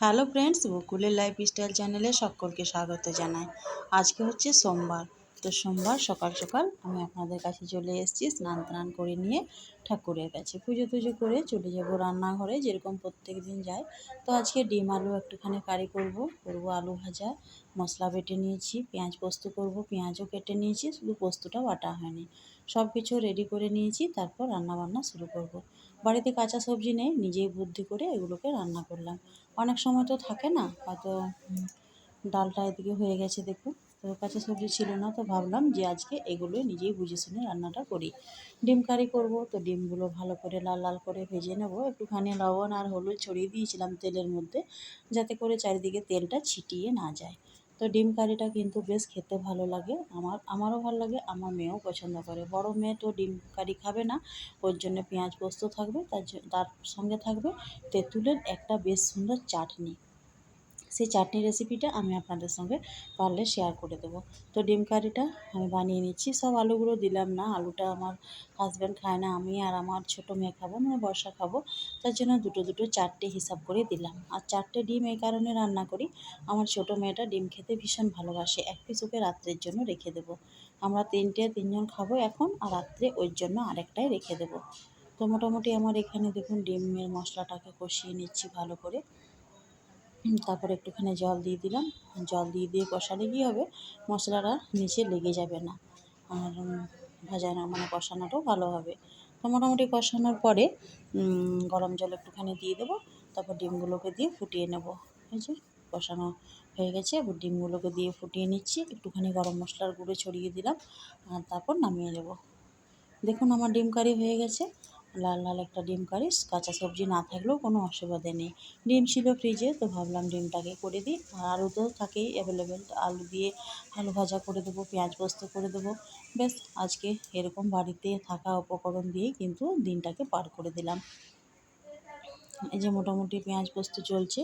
Hello friends, বকুলের lifestyle চ্যানেলে সকলকে স্বাগত জানাই। আজকে হচ্ছে সোমবার। তো সোমবার সকাল সকাল আমি আপনাদের কাছে চলে এসেছি স্নান টান করে নিয়ে ঠাকুরের কাছে পুজো টুজো করে চলে যাব রান্নাঘরে, যেরকম প্রত্যেক দিন যাই। তো আজকে ডিম আলু একটুখানি কারি করব আলু ভাজা, মশলা বেটে নিয়েছি, পেঁয়াজ পোস্ত করব, পেঁয়াজও কেটে নিয়েছি, শুধু পোস্তটা বাটা হয়নি। সব কিছু রেডি করে নিয়েছি, তারপর রান্নাবান্না শুরু করব। বাড়িতে কাঁচা সবজি নেই, নিজেই বুদ্ধি করে এগুলোকে রান্না করলাম। অনেক সময় তো থাকে না, হয়তো ডালটা এদিকে হয়ে গেছে দেখুন। তো কাঁচা সবজি ছিল না, তো ভাবলাম যে আজকে এগুলো নিজেই বুঝে শুনে রান্নাটা করি। ডিম কারি করব, তো ডিমগুলো ভালো করে লাল লাল করে ভেজে নেব। একটুখানি লবণ আর হলুদ ছড়িয়ে দিয়েছিলাম তেলের মধ্যে, যাতে করে চারিদিকে তেলটা ছিটিয়ে না যায়। তো ডিম কারিটা কিন্তু বেশ খেতে ভালো লাগে, আমারও ভালো লাগে, আমার মেয়েও পছন্দ করে। বড় মেয়ে তো ডিম কারি খাবে না, ওর জন্য পেঁয়াজ পোস্ত থাকবে, তার সঙ্গে থাকবে তেঁতুলের একটা বেশ সুন্দর চাটনি। সেই চাটনি রেসিপিটা আমি আপনাদের সঙ্গে পারলে শেয়ার করে দেবো। তো ডিম কারিটা আমি বানিয়ে নিচ্ছি। সব আলুগুলো দিলাম না, আলুটা আমার হাজব্যান্ড খায় না, আমি আর আমার ছোটো মেয়ে খাবো, মানে বর্ষা খাবো। তার জন্য দুটো দুটো চারটে হিসাব করে দিলাম। আর চারটে ডিম এই কারণে রান্না করি, আমার ছোটো মেয়েটা ডিম খেতে ভীষণ ভালোবাসে। এক পিস ওকে রাত্রের জন্য রেখে দেবো। আমরা তিনজন খাবো এখন, আর রাত্রে ওর জন্য আরেকটাই রেখে দেবো। তো মোটামুটি আমার এখানে দেখুন ডিমের মশলাটাকে কষিয়ে নিচ্ছি ভালো করে। তারপরে একটুখানি জল দিয়ে দিলাম। জল দিয়ে কষালে কী হবে, মশলাটা নিচে লেগে যাবে না, আর মানে কষানোটাও ভালো হবে। তো মোটামুটি কষানোর পরে গরম জল একটুখানি দিয়ে দেবো। তারপর ডিমগুলোকে দিয়ে ফুটিয়ে নেব। এই যে কষানো হয়ে গেছে, এবার ডিমগুলোকে দিয়ে ফুটিয়ে নিচ্ছি। একটুখানি গরম মশলার গুঁড়ো ছড়িয়ে দিলাম, আর তারপর নামিয়ে নেব। দেখুন আমার ডিম কারি হয়ে গেছে, লাল লাল একটা ডিম কারি। কাঁচা সবজি না থাকলেও কোনো অসুবিধা নেই। ডিম ছিল ফ্রিজে, তো ভাবলাম ডিমটাকে করে দিই। আর আলু তো থাকেই অ্যাভেলেবেল, তো আলু দিয়ে আলু ভাজা করে দেবো, পেঁয়াজ পোস্ত করে দেবো। ব্যাস, আজকে এরকম বাড়িতে থাকা উপকরণ দিয়েই কিন্তু দিনটাকে পার করে দিলাম। এই যে মোটামুটি পেঁয়াজ পোস্ত চলছে।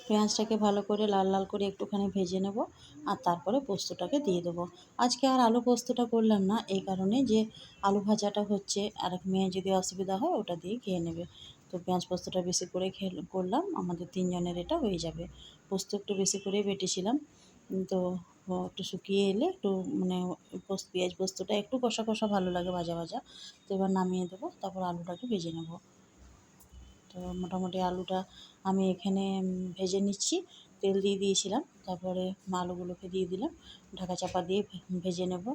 পেঁয়াজটাকে ভালো করে লাল লাল করে একটুখানি ভেজে নেব, আর তারপরে পোস্তটাকে দিয়ে দেবো। আজকে আর আলু পোস্তটা করলাম না, এই কারণে যে আলু ভাজাটা হচ্ছে, আর মেয়ে যদি অসুবিধা হয় ওটা দিয়ে খেয়ে নেবে। তো পেঁয়াজ পোস্তটা বেশি করে করলাম, আমাদের তিনজনের এটা হয়ে যাবে। পোস্ত একটু বেশি করেই বেটেছিলাম। তো একটু শুকিয়ে এলে একটু মানে পেঁয়াজ পোস্তটা একটু কষা কষা ভালো লাগে, ভাজা ভাজা। তো এবার নামিয়ে দেবো, তারপর আলুটাকে ভেজে নেব। তো মোটামুটি আলুটা আমি এখানে ভেজে নিচ্ছি। তেল দিয়ে দিয়েছিলাম, তারপরে আলুগুলোকে দিয়ে দিলাম, ঢাকা চাপা দিয়ে ভেজে নেব।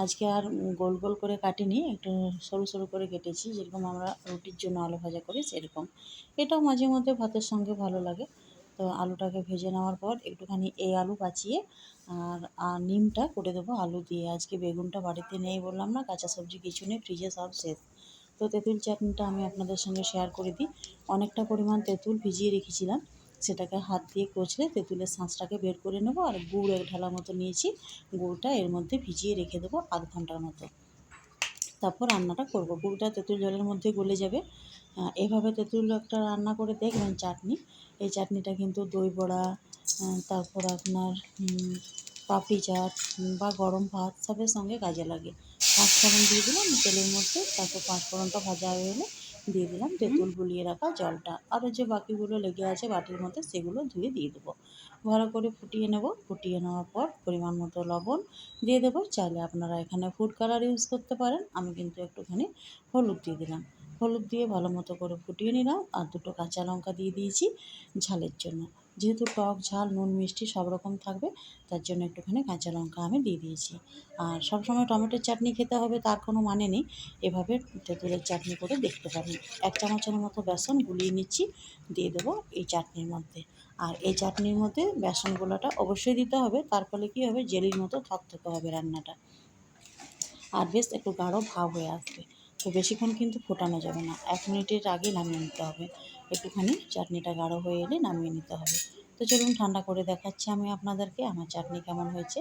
আজকে আর গোল গোল করে কাটিনি, একটু সরু সরু করে কেটেছি, যেরকম আমরা রুটির জন্য আলু ভাজা করি সেরকম। এটাও মাঝে মধ্যে ভাতের সঙ্গে ভালো লাগে। তো আলুটাকে ভেজে নেওয়ার পর একটুখানি এই আলু বাঁচিয়ে আর নিমটা করে দেবো আলু দিয়ে। আজকে বেগুনটা বাড়িতে নেই, বললাম না, কাঁচা সবজি কিছু নেই, ফ্রিজে সব শেষ। তো তেঁতুল চাটনিটা আমি আপনাদের সঙ্গে শেয়ার করে দিই। অনেকটা পরিমাণ তেঁতুল ভিজিয়ে রেখেছিলাম, সেটাকে হাত দিয়ে কচলে তেঁতুলের শাঁসটাকে বের করে নেব। আর গুড় এক ঢালা মতো নিয়েছি, গুড়টা এর মধ্যে ভিজিয়ে রেখে দেবো আধ ঘন্টার মতো। তারপর রান্নাটা করব। গুড়টা তেঁতুল জলের মধ্যে গলে যাবে। এভাবে তেঁতুল একটা রান্না করে দেখবেন চাটনি। এই চাটনিটা কিন্তু দই বড়া, তারপর আপনার পাপড়ি চাট বা গরম ভাত সবের সঙ্গে কাজে লাগে। পাঁচফোড়ন দিয়ে দিলাম তেলের মধ্যে, তারপর পাঁচফোড়নটা ভাজা হয়ে এলে দিয়ে দিলাম তেঁতুল গুলিয়ে রাখা জলটা। আরও যে বাকিগুলো লেগে আছে বাটির মধ্যে, সেগুলো ধুয়ে দিয়ে দেবো। ভালো করে ফুটিয়ে নেব। ফুটিয়ে নেওয়ার পর পরিমাণ মতো লবণ দিয়ে দেবো। চাইলে আপনারা এখানে ফুড কালার ইউজ করতে পারেন, আমি কিন্তু একটুখানি হলুদ দিয়ে দিলাম। হলুদ দিয়ে ভালো মতো করে ফুটিয়ে নিলাম, আর দুটো কাঁচা লঙ্কা দিয়ে দিয়েছি ঝালের জন্য। যেহেতু টক ঝাল নুন মিষ্টি সব রকম থাকবে, তার জন্য একটুখানি কাঁচা লঙ্কা আমি দিয়ে দিয়েছি। আর সবসময় টমেটোর চাটনি খেতে হবে তার কোনো মানে নেই, এভাবে তেঁতুলের চাটনি করে দেখতে পারেন। 1 চামচের মতো বেসন গুলিয়ে নিচ্ছি, দিয়ে দেবো এই চাটনির মধ্যে। আর এই চাটনির মধ্যে বেসন গোলাটা অবশ্যই দিতে হবে, তার ফলে কী হবে, জেলির মতো থকথকে হবে রান্নাটা, আর বেশ একটু গাঢ় ভাব হয়ে আসবে। তো বেশিক্ষণ কিন্তু ফোটানো যাবে না, 1 মিনিটের আগে নামিয়ে নিতে হবে। একটুখানি চাটনিটা গাঢ় হয়ে এলে নামিয়ে নিতে হবে। তো চলুন ঠান্ডা করে দেখাচ্ছি আমি আপনাদেরকে আমার চাটনি কেমন হয়েছে।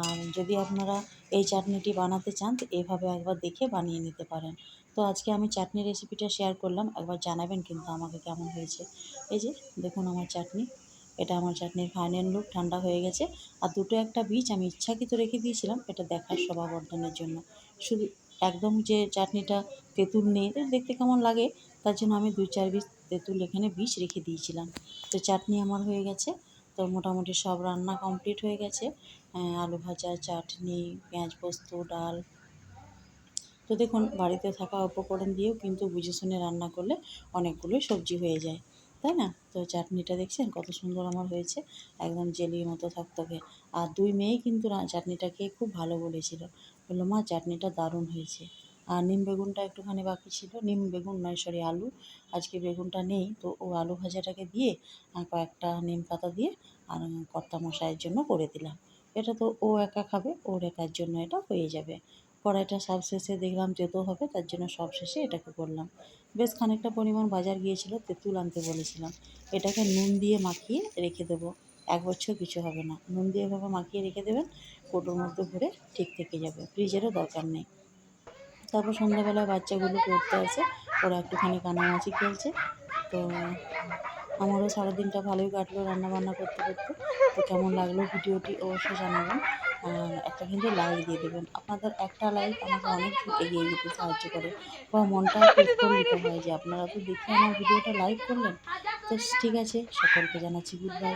আর যদি আপনারা এই চাটনিটি বানাতে চান, তো এইভাবে একবার দেখে বানিয়ে নিতে পারেন। তো আজকে আমি চাটনি রেসিপিটা শেয়ার করলাম, একবার জানাবেন কিন্তু আমাকে কেমন হয়েছে। এই যে দেখুন আমার চাটনি, এটা আমার চাটনির ফাইনাল লুক। ঠান্ডা হয়ে গেছে। আর দুটো একটা বীজ আমি ইচ্ছাকৃত রেখে দিয়েছিলাম, এটা দেখার শোভাবর্ধনের জন্য। শুধু একদম যে চাটনিটা তেঁতুল নেই, দেখতে কেমন লাগে, তার জন্য আমি 2-4 পিস তেঁতুল এখানে বীজ রেখে দিয়েছিলাম। তো চাটনি আমার হয়ে গেছে। তো মোটামুটি সব রান্না কমপ্লিট হয়ে গেছে। আলু ভাজা, চাটনি, পেঁয়াজ পোস্ত, ডাল। তো দেখুন বাড়িতে থাকা উপকরণ দিয়েও কিন্তু বুঝে শুনে রান্না করলে অনেকগুলোই সবজি হয়ে যায়, তাই না? তো চাটনিটা দেখছেন কত সুন্দর আমার হয়েছে, একদম জেলির মতো থকথকে। আর দুই মেয়েই কিন্তু চাটনিটা খেয়ে খুব ভালো বলেছিল, বললো মা চাটনিটা দারুণ হয়েছে। আর নিম বেগুনটা একটুখানি বাকি ছিল, নিম বেগুন নয় সরি আলু, আজকে বেগুনটা নেই, তো ও আলু ভাজাটাকে দিয়ে কয়েকটা নিম পাতা দিয়ে আর কর্তা মশাইয়ের জন্য করে দিলাম। এটা তো ও একা খাবে, ওর একার জন্য এটা হয়ে যাবে। কড়াইটা সবশেষে দেখলাম তেতো হবে, তার জন্য সবশেষে এটাকে করলাম। বেশ খানিকটা পরিমাণ বাজার গিয়েছিল, তেঁতুল আনতে বলেছিলাম। এটাকে নুন দিয়ে মাখিয়ে রেখে দেবো, 1 বছর কিছু হবে না। নুন দিয়ে এভাবে মাখিয়ে রেখে দেবেন, কৌটোর মধ্যে ভরে ঠিক থেকে যাবে, ফ্রিজেরও দরকার নেই। তারপর সন্ধ্যাবেলায় বাচ্চাগুলো পড়তে আসে, ওরা একটুখানি কানামাছি খেলছে। তো আমারও সারাদিনটা ভালোই কাটলো রান্নাবান্না করতে করতে। তো কেমন লাগলো ভিডিওটি অবশ্যই জানাবেন। আর একটা কিন্তু লাইক দিয়ে দেবেন, আপনাদের একটা লাইক আমাকে অনেক দূর এগিয়ে যেতে সাহায্য করে, বা মনটা একটু উৎফুল্লিত হয় যে আপনারা তো দেখে আমার ভিডিওটা লাইক করলেন। তো ঠিক আছে, সকলকে জানাচ্ছি গুড বাই।